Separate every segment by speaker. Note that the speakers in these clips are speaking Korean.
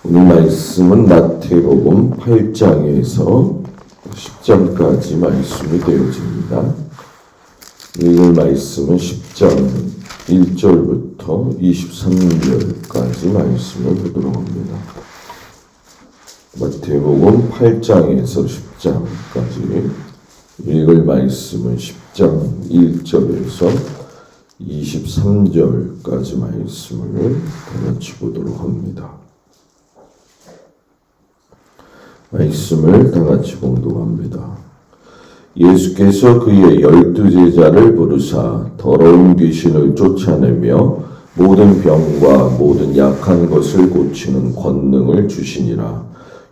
Speaker 1: 오늘 말씀은 마태복음 8장에서 10장까지 말씀이 되어집니다. 읽을 말씀은 10장 1절부터 23절까지 말씀을 보도록 합니다. 마태복음 8장에서 10장까지 읽을 말씀은 10장 1절에서 23절까지 말씀을 같이 보도록 합니다. 말씀을 다 같이 봉독합니다. 예수께서 그의 12제자를 부르사 더러운 귀신을 쫓아내며 모든 병과 모든 약한 것을 고치는 권능을 주시니라.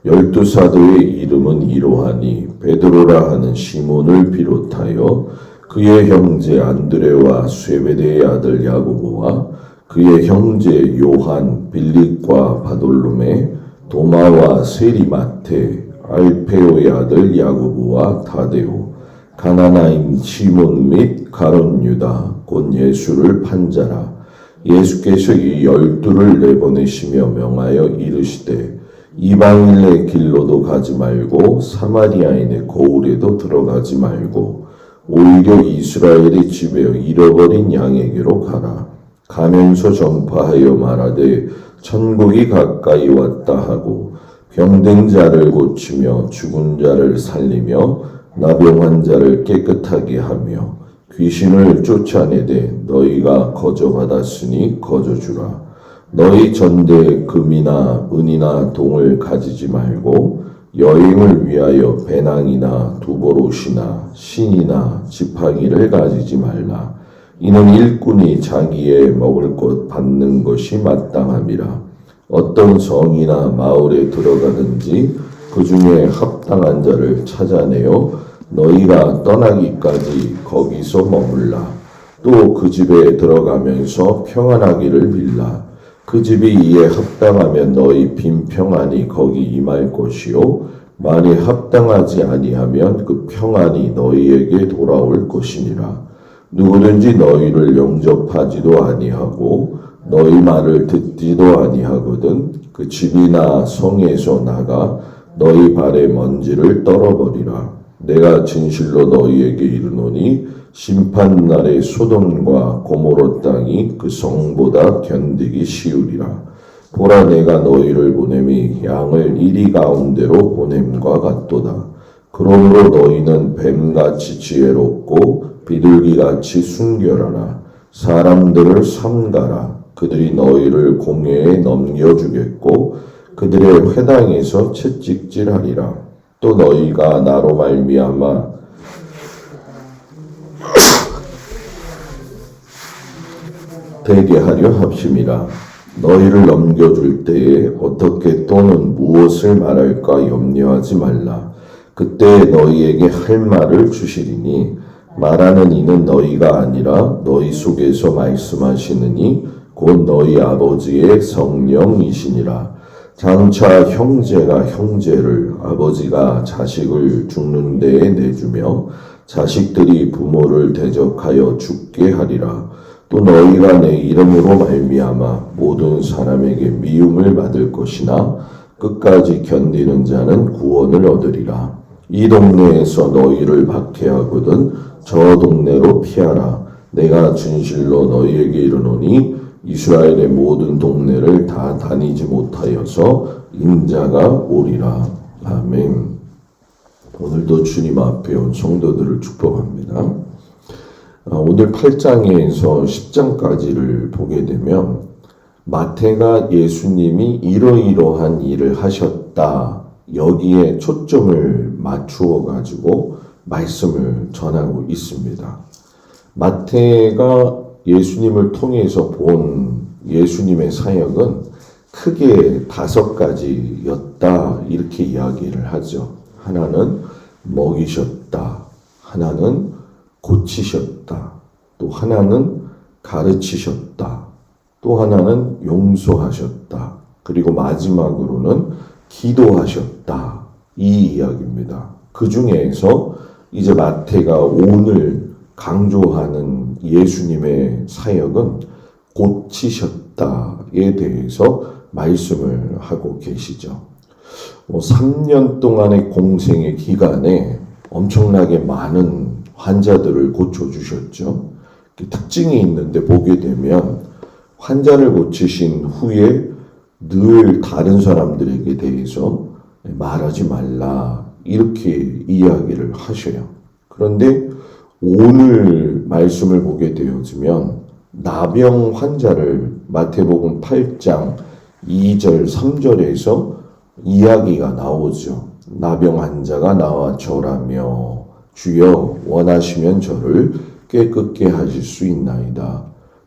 Speaker 1: 12사도의 이름은 이러하니 베드로라 하는 시몬을 비롯하여 그의 형제 안드레와 세베대의 아들 야고보와 그의 형제 요한, 빌립과 바돌로메, 도마와 세리마테, 알페오의 아들 야고보와 다데오, 가나나인 시몬 및 가룟 유다, 곧 예수를 판자라. 예수께서 이 12를 내보내시며 명하여 이르시되 이방인의 길로도 가지 말고 사마리아인의 고을에도 들어가지 말고 오히려 이스라엘의 집에 잃어버린 양에게로 가라. 가면서 전파하여 말하되 천국이 가까이 왔다 하고 병든 자를 고치며 죽은 자를 살리며 나병한 자를 깨끗하게 하며 귀신을 쫓아내되 너희가 거저받았으니 거저주라. 너희 전대에 금이나 은이나 동을 가지지 말고 여행을 위하여 배낭이나 두보롯이나 신이나 지팡이를 가지지 말라. 이는 일꾼이 자기의 먹을 것 받는 것이 마땅함이라. 어떤 성이나 마을에 들어가든지 그 중에 합당한 자를 찾아내어 너희가 떠나기까지 거기서 머물라. 또 그 집에 들어가면서 평안하기를 빌라. 그 집이 이에 합당하면 너희 빈 평안이 거기 임할 것이요 만일 합당하지 아니하면 그 평안이 너희에게 돌아올 것이니라. 누구든지 너희를 영접하지도 아니하고 너희 말을 듣지도 아니하거든 그 집이나 성에서 나가 너희 발의 먼지를 떨어버리라. 내가 진실로 너희에게 이르노니 심판날에 소돔과 고모로 땅이 그 성보다 견디기 쉬우리라. 보라, 내가 너희를 보냄이 양을 이리 가운데로 보냄과 같도다. 그러므로 너희는 뱀같이 지혜롭고 비둘기같이 순결하라. 사람들을 삼가라. 그들이 너희를 공회에 넘겨주겠고 그들의 회당에서 채찍질하리라. 또 너희가 나로 말미암아 되게 하려 합심이라. 너희를 넘겨줄 때에 어떻게 또는 무엇을 말할까 염려하지 말라. 그때 너희에게 할 말을 주시리니 말하는 이는 너희가 아니라 너희 속에서 말씀하시느니 곧 너희 아버지의 성령이시니라. 장차 형제가 형제를, 아버지가 자식을 죽는 데에 내주며 자식들이 부모를 대적하여 죽게 하리라. 또 너희가 내 이름으로 말미암아 모든 사람에게 미움을 받을 것이나 끝까지 견디는 자는 구원을 얻으리라. 이 동네에서 너희를 박해하거든 저 동네로 피하라. 내가 진실로 너희에게 이르노니 이스라엘의 모든 동네를 다 다니지 못하여서 인자가 오리라. 아멘. 오늘도 주님 앞에 온 성도들을 축복합니다. 오늘 8장에서 10장까지를 보게 되면 마태가 예수님이 이러이러한 일을 하셨다, 여기에 초점을 맞추어 가지고 말씀을 전하고 있습니다. 마태가 예수님을 통해서 본 예수님의 사역은 크게 5가지였다 이렇게 이야기를 하죠. 하나는 먹이셨다, 하나는 고치셨다, 또 하나는 가르치셨다, 또 하나는 용서하셨다, 그리고 마지막으로는 기도하셨다, 이 이야기입니다. 그 중에서 이제 마태가 오늘 강조하는 예수님의 사역은 고치셨다에 대해서 말씀을 하고 계시죠. 3년 동안의 공생의 기간에 엄청나게 많은 환자들을 고쳐주셨죠. 특징이 있는데 보게 되면 환자를 고치신 후에 늘 다른 사람들에게 대해서 말하지 말라 이렇게 이야기를 하셔요. 그런데 오늘 말씀을 보게 되어지면 나병 환자를 마태복음 8장 2절 3절에서 이야기가 나오죠. 나병 환자가 나와 절하며 주여 원하시면 저를 깨끗게 하실 수 있나이다.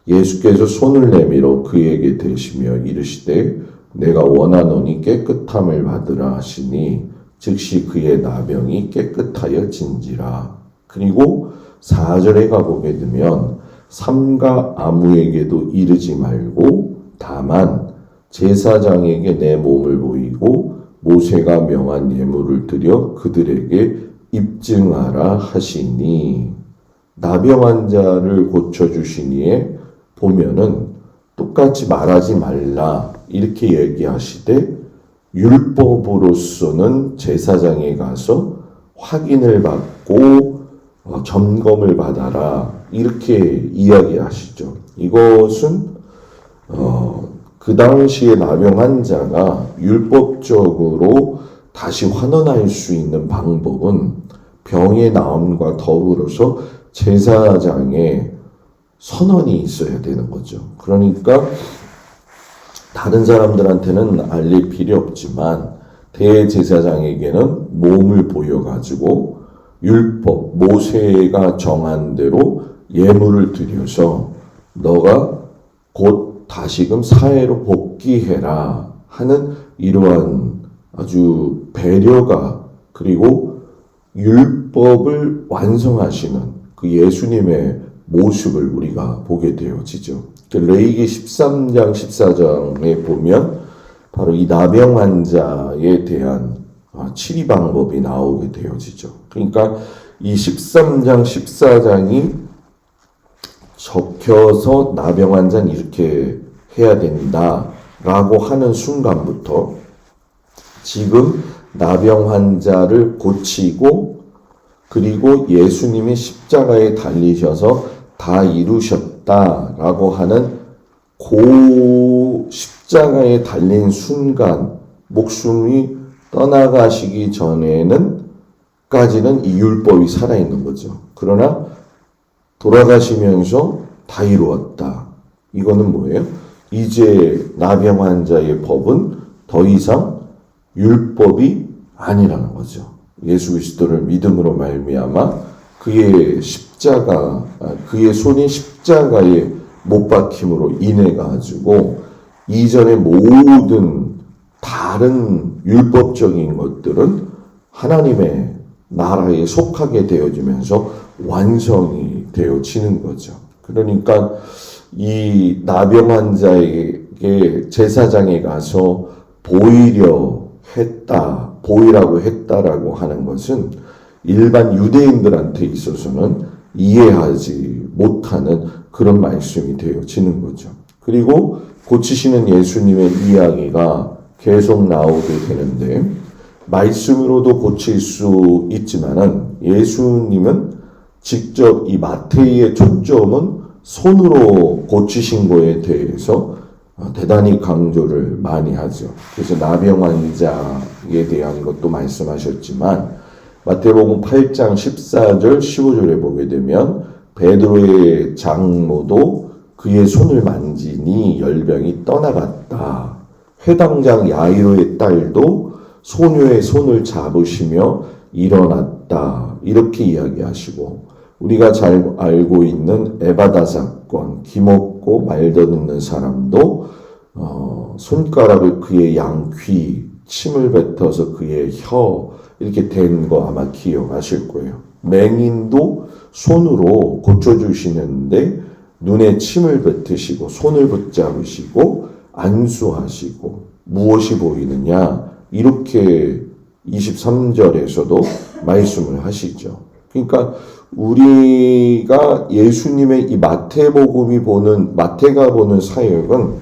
Speaker 1: 예수께서 손을 내밀어 그에게 대시며 이르시되 내가 원하노니 깨끗함을 받으라 하시니 즉시 그의 나병이 깨끗하여 진지라. 그리고 4절에 가보게 되면 삼가 아무에게도 이르지 말고 다만 제사장에게 내 몸을 보이고 모세가 명한 예물을 드려 그들에게 입증하라 하시니. 나병 환자를 고쳐주시니에 보면은 똑같이 말하지 말라 이렇게 얘기하시되 율법으로서는 제사장에 가서 확인을 받고 점검을 받아라 이렇게 이야기하시죠. 이것은 그 당시에 나병 환자가 율법적으로 다시 환원할 수 있는 방법은 병의 나음과 더불어서 제사장의 선언이 있어야 되는 거죠. 그러니까 다른 사람들한테는 알릴 필요 없지만 대제사장에게는 몸을 보여가지고 율법, 모세가 정한 대로 예물을 드려서 너가 곧 다시금 사회로 복귀해라 하는 이러한 아주 배려가 그리고 율법을 완성하시는 그 예수님의 모습을 우리가 보게 되어지죠. 레위기 13장 14장에 보면 바로 이 나병 환자에 대한 치리 방법이 나오게 되어지죠. 그러니까 이 13장 14장이 적혀서 나병 환자는 이렇게 해야 된다라고 하는 순간부터 지금 나병 환자를 고치고 그리고 예수님이 십자가에 달리셔서 다 이루셨다라고 하는 그 십자가에 달린 순간 목숨이 떠나가시기 전에는까지는 이 율법이 살아있는 거죠. 그러나 돌아가시면서 다 이루었다. 이거는 뭐예요? 이제 나병 환자의 법은 더 이상 율법이 아니라는 거죠. 예수 그리스도를 믿음으로 말미암아 그의 십자가, 그의 손이 십자가에 못 박힘으로 인해 가지고 이전의 모든 다른 율법적인 것들은 하나님의 나라에 속하게 되어지면서 완성이 되어지는 거죠. 그러니까 이 나병 환자에게 제사장에 가서 보이라고 했다라고 하는 것은 일반 유대인들한테 있어서는 이해하지 못하는 그런 말씀이 되어지는 거죠. 그리고 고치시는 예수님의 이야기가 계속 나오게 되는데 말씀으로도 고칠 수 있지만은 예수님은 직접 이 마태의 초점은 손으로 고치신 거에 대해서 대단히 강조를 많이 하죠. 그래서 나병 환자에 대한 것도 말씀하셨지만 마태복음 8장 14절 15절에 보게 되면 베드로의 장모도 그의 손을 만지니 열병이 떠나갔다. 회당장 야이로의 딸도 소녀의 손을 잡으시며 일어났다. 이렇게 이야기하시고 우리가 잘 알고 있는 에바다 사건, 기먹고 말더듬는 사람도 손가락을 그의 양귀, 침을 뱉어서 그의 혀 이렇게 된 거 아마 기억하실 거예요. 맹인도 손으로 고쳐주시는데 눈에 침을 뱉으시고 손을 붙잡으시고 안수하시고 무엇이 보이느냐 이렇게 23절에서도 말씀을 하시죠. 그러니까 우리가 예수님의 이 마태가 보는 사역은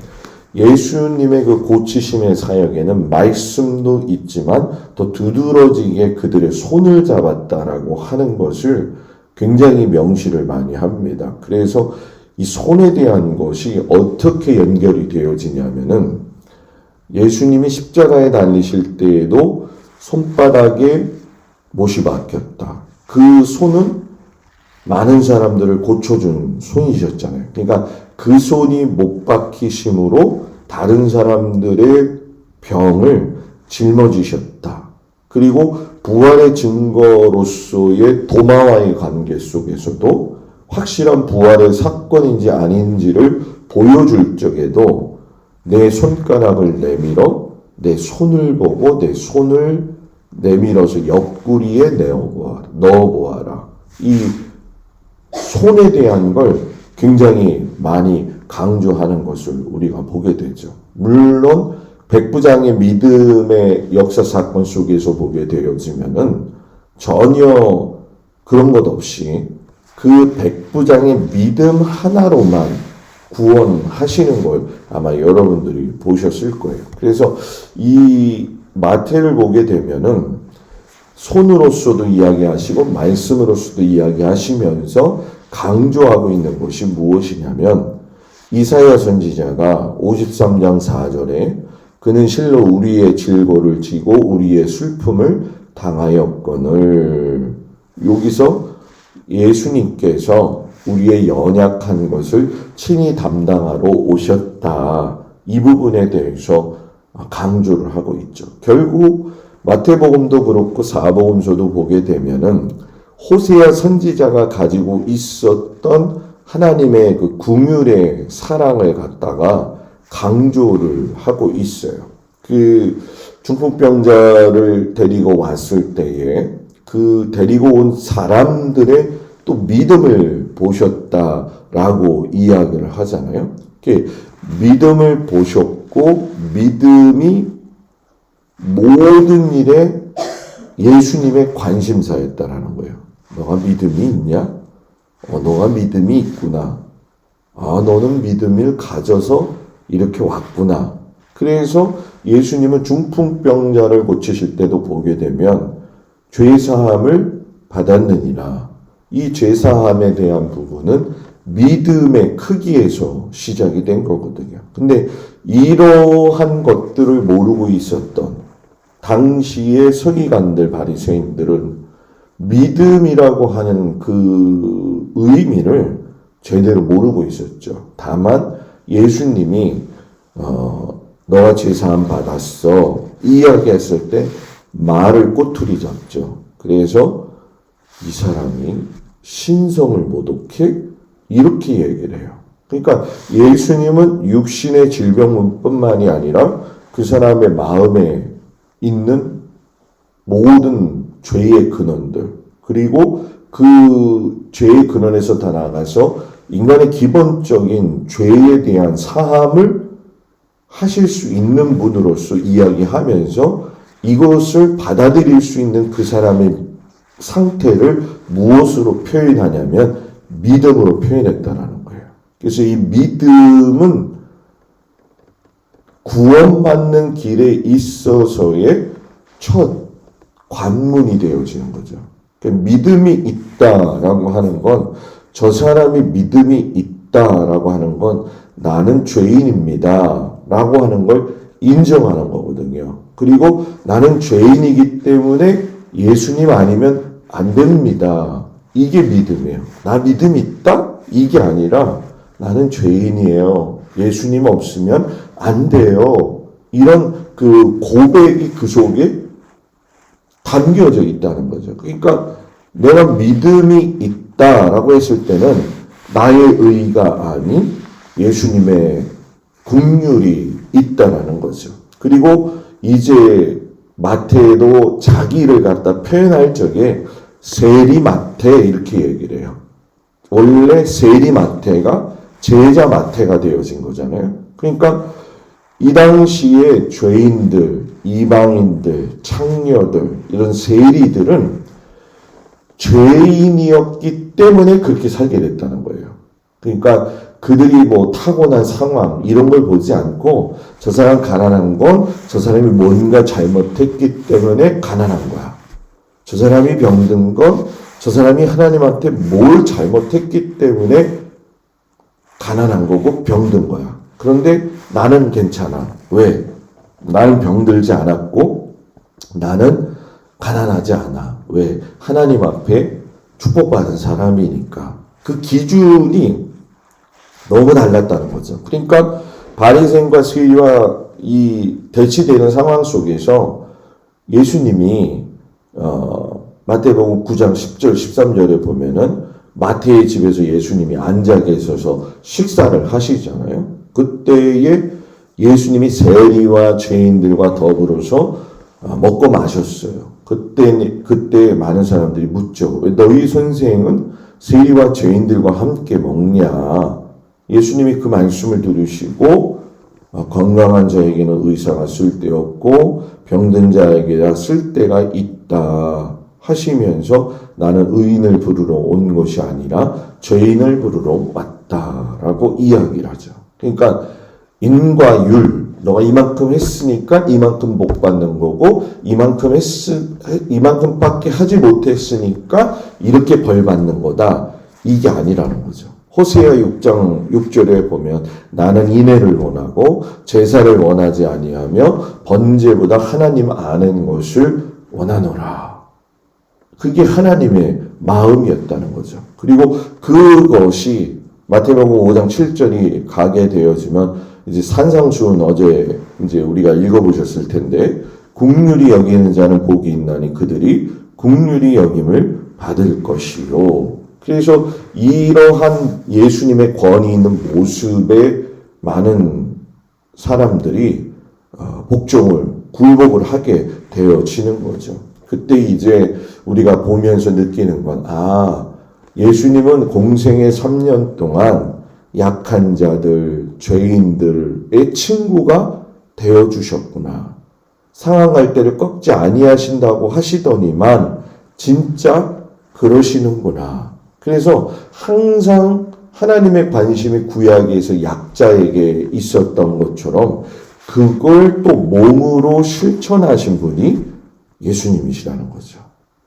Speaker 1: 예수님의 그 고치심의 사역에는 말씀도 있지만 더 두드러지게 그들의 손을 잡았다라고 하는 것을 굉장히 명시를 많이 합니다. 그래서 이 손에 대한 것이 어떻게 연결이 되어지냐면은 예수님이 십자가에 달리실 때에도 손바닥에 못이 박혔다. 그 손은 많은 사람들을 고쳐준 손이셨잖아요. 그러니까 그 손이 못 박히심으로 다른 사람들의 병을 짊어지셨다. 그리고 부활의 증거로서의 도마와의 관계 속에서도 확실한 부활의 사건인지 아닌지를 보여줄 적에도 내 손가락을 내밀어 내 손을 보고 내 손을 내밀어서 옆구리에 넣어보아라. 이 손에 대한 걸 굉장히 많이 강조하는 것을 우리가 보게 되죠. 물론 백부장의 믿음의 역사 사건 속에서 보게 되어지면은 전혀 그런 것 없이 그 백부장의 믿음 하나로만 구원하시는 걸 아마 여러분들이 보셨을 거예요. 그래서 이 마태를 보게 되면은 손으로서도 이야기하시고 말씀으로서도 이야기하시면서 강조하고 있는 것이 무엇이냐면 이사야 선지자가 53장 4절에 그는 실로 우리의 질고를 지고 우리의 슬픔을 당하였거늘, 여기서 예수님께서 우리의 연약한 것을 친히 담당하러 오셨다. 이 부분에 대해서 강조를 하고 있죠. 결국 마태복음도 그렇고 사복음서도 보게 되면은 호세아 선지자가 가지고 있었던 하나님의 그 긍휼의 사랑을 갖다가 강조를 하고 있어요. 그 중풍병자를 데리고 왔을 때에 그 데리고 온 사람들의 또 믿음을 보셨다라고 이야기를 하잖아요. 믿음을 보셨고 믿음이 모든 일에 예수님의 관심사였다라는 거예요. 너가 믿음이 있냐? 너가 믿음이 있구나. 너는 믿음을 가져서 이렇게 왔구나. 그래서 예수님은 중풍병자를 고치실 때도 보게 되면 죄사함을 받았느니라. 이 죄사함에 대한 부분은 믿음의 크기에서 시작이 된 거거든요. 근데 이러한 것들을 모르고 있었던 당시의 서기관들, 바리새인들은 믿음이라고 하는 그 의미를 제대로 모르고 있었죠. 다만 예수님이 너가 죄사함 받았어 이야기했을 때 말을 꼬투리 잡죠. 그래서 이 사람이 신성을 모독해 이렇게 얘기를 해요. 그러니까 예수님은 육신의 질병뿐만이 아니라 그 사람의 마음에 있는 모든 죄의 근원들, 그리고 그 죄의 근원에서 다 나가서 인간의 기본적인 죄에 대한 사함을 하실 수 있는 분으로서 이야기하면서 이것을 받아들일 수 있는 그 사람의 상태를 무엇으로 표현하냐면 믿음으로 표현했다라는 거예요. 그래서 이 믿음은 구원받는 길에 있어서의 첫 관문이 되어지는 거죠. 그러니까 믿음이 있다라고 하는 건, 저 사람이 믿음이 있다라고 하는 건 나는 죄인입니다 라고 하는 걸 인정하는 거거든요. 그리고 나는 죄인이기 때문에 예수님 아니면 안 됩니다. 이게 믿음이에요. 나 믿음 있다? 이게 아니라 나는 죄인이에요. 예수님 없으면 안 돼요. 이런 그 고백이 그 속에 담겨져 있다는 거죠. 그러니까 내가 믿음이 있다라고 했을 때는 나의 의가 아닌 예수님의 긍휼이 있다라는 거죠. 그리고 이제 마태도 자기를 갖다 표현할 적에 세리마태 이렇게 얘기를 해요. 원래 세리마태가 제자 마태가 되어진 거잖아요. 그러니까 이 당시에 죄인들, 이방인들, 창녀들, 이런 세리들은 죄인이었기 때문에 그렇게 살게 됐다는 거예요. 그러니까 그들이 뭐 타고난 상황 이런 걸 보지 않고 저 사람 가난한 건 저 사람이 뭔가 잘못했기 때문에 가난한 거야. 저 사람이 병든 건 저 사람이 하나님한테 뭘 잘못했기 때문에 가난한 거고 병든 거야. 그런데 나는 괜찮아. 왜? 나는 병들지 않았고 나는 가난하지 않아. 왜? 하나님 앞에 축복받은 사람이니까. 그 기준이 너무 달랐다는 거죠. 그러니까 바리새인과 세리와 이 대치되는 상황 속에서 예수님이 마태복음 9장 10절 13절에 보면은 마태의 집에서 예수님이 앉아 계셔서 식사를 하시잖아요. 그때에 예수님이 세리와 죄인들과 더불어서 먹고 마셨어요. 그때 많은 사람들이 묻죠. 왜 너희 선생은 세리와 죄인들과 함께 먹냐? 예수님이 그 말씀을 들으시고 건강한 자에게는 의사가 쓸데없고 병든 자에게야 쓸데가 있다 하시면서 나는 의인을 부르러 온 것이 아니라 죄인을 부르러 왔다라고 이야기를 하죠. 그러니까 인과 율, 너가 이만큼 했으니까 이만큼 복 받는 거고 이만큼밖에 하지 못했으니까 이렇게 벌 받는 거다. 이게 아니라는 거죠. 호세아 6장 6절에 보면 나는 인애를 원하고 제사를 원하지 아니하며 번제보다 하나님 아는 것을 원하노라. 그게 하나님의 마음이었다는 거죠. 그리고 그것이 마태복음 5장 7절이 가게 되어지면 이제 산상수훈 어제 이제 우리가 읽어보셨을 텐데 긍휼히 여기는 자는 복이 있나니 그들이 긍휼히 여김을 받을 것이요. 그래서 이러한 예수님의 권위 있는 모습에 많은 사람들이 복종을 굴복을 하게 되어지는 거죠. 그때 이제 우리가 보면서 느끼는 건 예수님은 공생의 3년 동안 약한 자들, 죄인들의 친구가 되어주셨구나. 상황할 때를 꺾지 아니하신다고 하시더니만 진짜 그러시는구나. 그래서 항상 하나님의 관심이 구약에서 약자에게 있었던 것처럼 그걸 또 몸으로 실천하신 분이 예수님이시라는 거죠.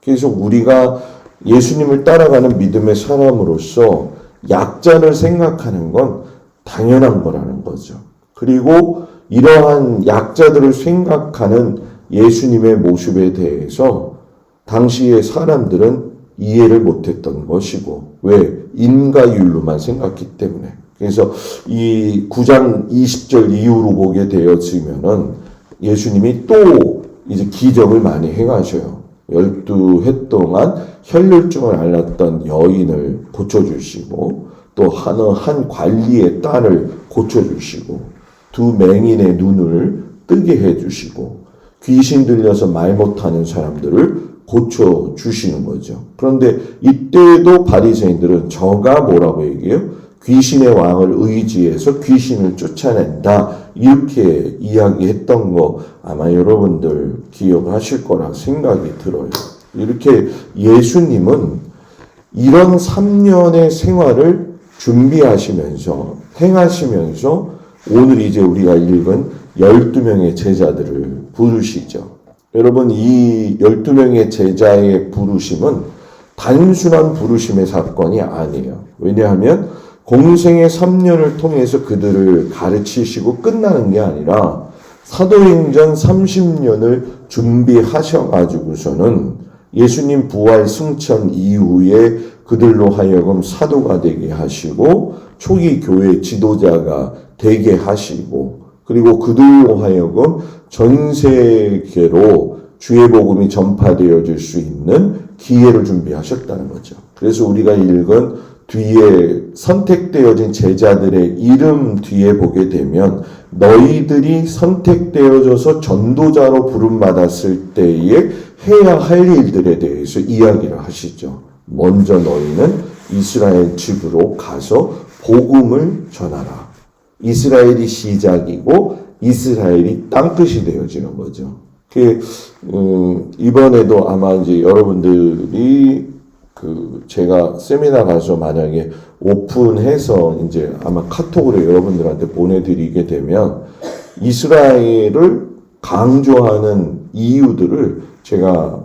Speaker 1: 그래서 우리가 예수님을 따라가는 믿음의 사람으로서 약자를 생각하는 건 당연한 거라는 거죠. 그리고 이러한 약자들을 생각하는 예수님의 모습에 대해서 당시의 사람들은 이해를 못했던 것이고 왜? 인과율로만 생각했기 때문에. 그래서 이 9장 20절 이후로 보게 되어지면은 예수님이 또 이제 기적을 많이 행하셔요. 12해 동안 혈혈증을 앓았던 여인을 고쳐주시고 또 한 관리의 딸을 고쳐주시고 두 맹인의 눈을 뜨게 해주시고 귀신 들려서 말 못하는 사람들을 고쳐주시는 거죠. 그런데 이때도 바리새인들은 저가 뭐라고 얘기해요? 귀신의 왕을 의지해서 귀신을 쫓아낸다. 이렇게 이야기했던 거 아마 여러분들 기억하실 거라 생각이 들어요. 이렇게 예수님은 이런 3년의 생활을 준비하시면서 행하시면서 오늘 이제 우리가 읽은 12명의 제자들을 부르시죠. 여러분 이 12명의 제자의 부르심은 단순한 부르심의 사건이 아니에요. 왜냐하면 공생의 3년을 통해서 그들을 가르치시고 끝나는 게 아니라 사도행전 30년을 준비하셔가지고서는 예수님 부활 승천 이후에 그들로 하여금 사도가 되게 하시고 초기 교회 지도자가 되게 하시고 그리고 그들로 하여금 전 세계로 주의 복음이 전파되어질 수 있는 기회를 준비하셨다는 거죠. 그래서 우리가 읽은 뒤에 선택되어진 제자들의 이름 뒤에 보게 되면 너희들이 선택되어져서 전도자로 부름받았을 때에 해야 할 일들에 대해서 이야기를 하시죠. 먼저 너희는 이스라엘 집으로 가서 복음을 전하라. 이스라엘이 시작이고 이스라엘이 땅끝이 되어지는 거죠. 이번에도 아마 이제 여러분들이 제가 세미나 가서 만약에 오픈해서 이제 아마 카톡으로 여러분들한테 보내드리게 되면 이스라엘을 강조하는 이유들을 제가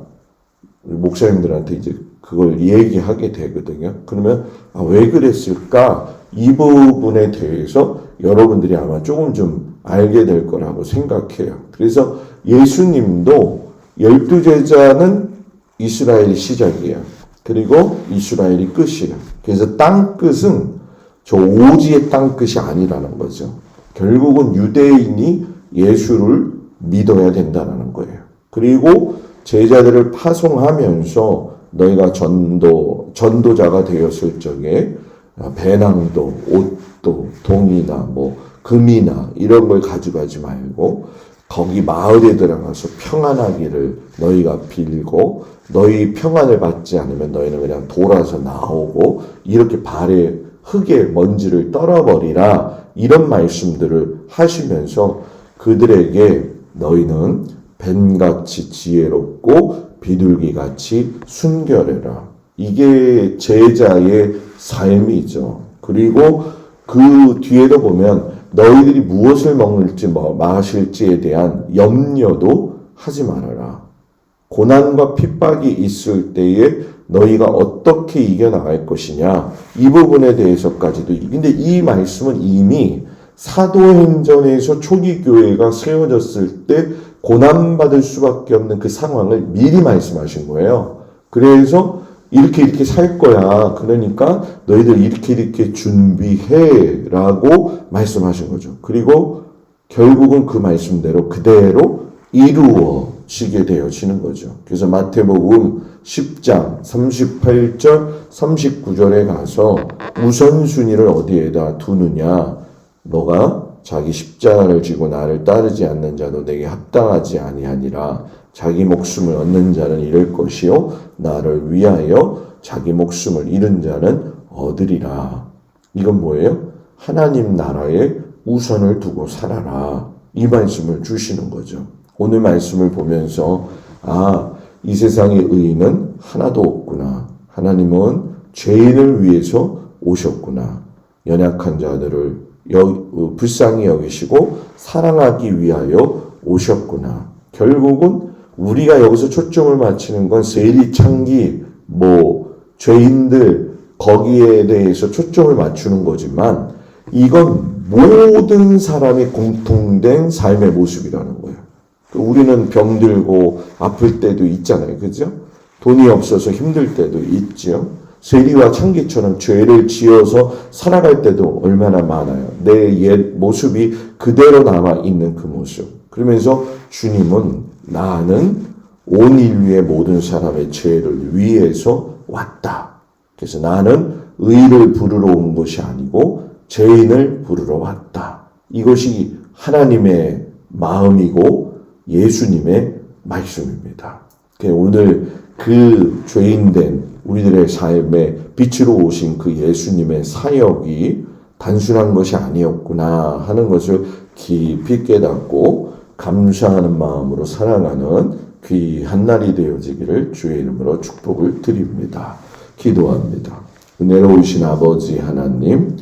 Speaker 1: 목사님들한테 이제 그걸 얘기하게 되거든요. 그러면 왜 그랬을까? 이 부분에 대해서 여러분들이 아마 조금 좀 알게 될 거라고 생각해요. 그래서 예수님도 12제자는 이스라엘이 시작이에요. 그리고 이스라엘이 끝이에요. 그래서 땅끝은 저 오지의 땅끝이 아니라는 거죠. 결국은 유대인이 예수를 믿어야 된다는 거예요. 그리고 제자들을 파송하면서 너희가 전도자가 되었을 적에 배낭도, 옷도, 동이나 금이나 이런 걸 가져가지 말고 거기 마을에 들어가서 평안하기를 너희가 빌고 너희 평안을 받지 않으면 너희는 그냥 돌아서 나오고 이렇게 발에 흙에 먼지를 떨어버리라 이런 말씀들을 하시면서 그들에게 너희는 뱀같이 지혜롭고 비둘기같이 순결해라. 이게 제자의 삶이죠. 그리고 그 뒤에도 보면 너희들이 무엇을 먹을지 마실지에 대한 염려도 하지 말아라. 고난과 핍박이 있을 때에 너희가 어떻게 이겨나갈 것이냐. 이 부분에 대해서까지도. 근데 이 말씀은 이미 사도행전에서 초기 교회가 세워졌을 때 고난받을 수밖에 없는 그 상황을 미리 말씀하신 거예요. 그래서 이렇게 살 거야. 그러니까 너희들 이렇게 준비해 라고 말씀하신 거죠. 그리고 결국은 그 말씀대로 그대로 이루어지게 되어지는 거죠. 그래서 마태복음 10장 38절 39절에 가서 우선순위를 어디에다 두느냐. 너가 자기 십자가를 지고 나를 따르지 않는 자도 내게 합당하지 아니하니라. 자기 목숨을 얻는 자는 잃을 것이요 나를 위하여 자기 목숨을 잃은 자는 얻으리라. 이건 뭐예요? 하나님 나라에 우선을 두고 살아라. 이 말씀을 주시는 거죠. 오늘 말씀을 보면서 이 세상의 의인은 하나도 없구나. 하나님은 죄인을 위해서 오셨구나. 연약한 자들을 불쌍히 여기시고 사랑하기 위하여 오셨구나. 결국은 우리가 여기서 초점을 맞추는 건 세리창기, 죄인들 거기에 대해서 초점을 맞추는 거지만 이건 모든 사람의 공통된 삶의 모습이라는 거예요. 우리는 병들고 아플 때도 있잖아요. 그죠? 돈이 없어서 힘들 때도 있죠. 세리와 창기처럼 죄를 지어서 살아갈 때도 얼마나 많아요. 내 옛 모습이 그대로 남아있는 그 모습. 그러면서 주님은 나는 온 인류의 모든 사람의 죄를 위해서 왔다. 그래서 나는 의를 부르러 온 것이 아니고 죄인을 부르러 왔다. 이것이 하나님의 마음이고 예수님의 말씀입니다. 오늘 그 죄인된 우리들의 삶에 빛으로 오신 그 예수님의 사역이 단순한 것이 아니었구나 하는 것을 깊이 깨닫고 감사하는 마음으로 살아가는 귀한 날이 되어지기를 주의 이름으로 축복을 드립니다. 기도합니다. 은혜로우신 아버지 하나님,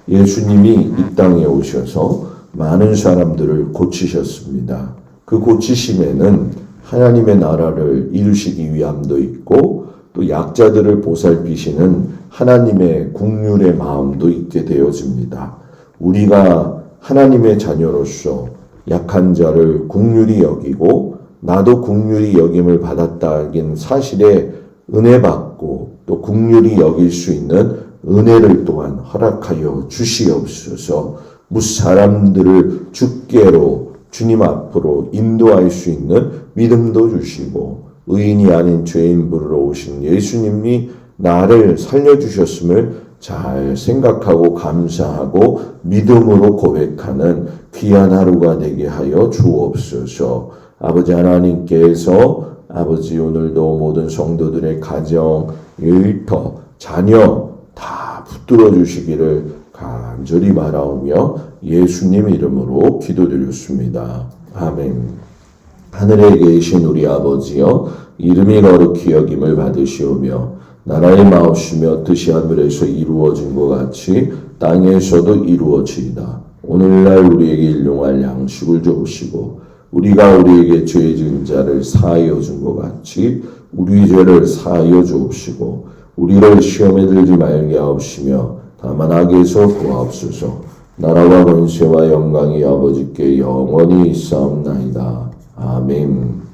Speaker 1: 예수님이 이 땅에 오셔서 많은 사람들을 고치셨습니다. 그 고치심에는 하나님의 나라를 이루시기 위함도 있고 또 약자들을 보살피시는 하나님의 긍휼의 마음도 있게 되어집니다. 우리가 하나님의 자녀로서 약한 자를 긍휼히 여기고 나도 긍휼히 여김을 받았다는 사실에 은혜 받고 또 긍휼히 여길 수 있는 은혜를 또한 허락하여 주시옵소서. 무사람들을 주께로 주님 앞으로 인도할 수 있는 믿음도 주시고 의인이 아닌 죄인 부르러 오신 예수님이 나를 살려주셨음을 잘 생각하고 감사하고 믿음으로 고백하는 귀한 하루가 되게 하여 주옵소서. 아버지 하나님께서 아버지 오늘도 모든 성도들의 가정, 일터, 자녀 다 붙들어 주시기를 간절히 바라오며 예수님 이름으로 기도드렸습니다. 아멘. 하늘에 계신 우리 아버지여, 이름이 거룩히 여김을 받으시오며 나라의 마옵시며 뜻이 하늘에서 이루어진 것 같이 땅에서도 이루어지이다. 오늘날 우리에게 일용할 양식을 주옵시고 우리가 우리에게 죄 지은 자를 사하여 준 것 같이 우리 죄를 사하여 주옵시고 우리를 시험에 들지 말게 하옵시며 다만 악에서 구하옵소서. 나라와 권세와 영광이 아버지께 영원히 있사옵나이다. 아멘.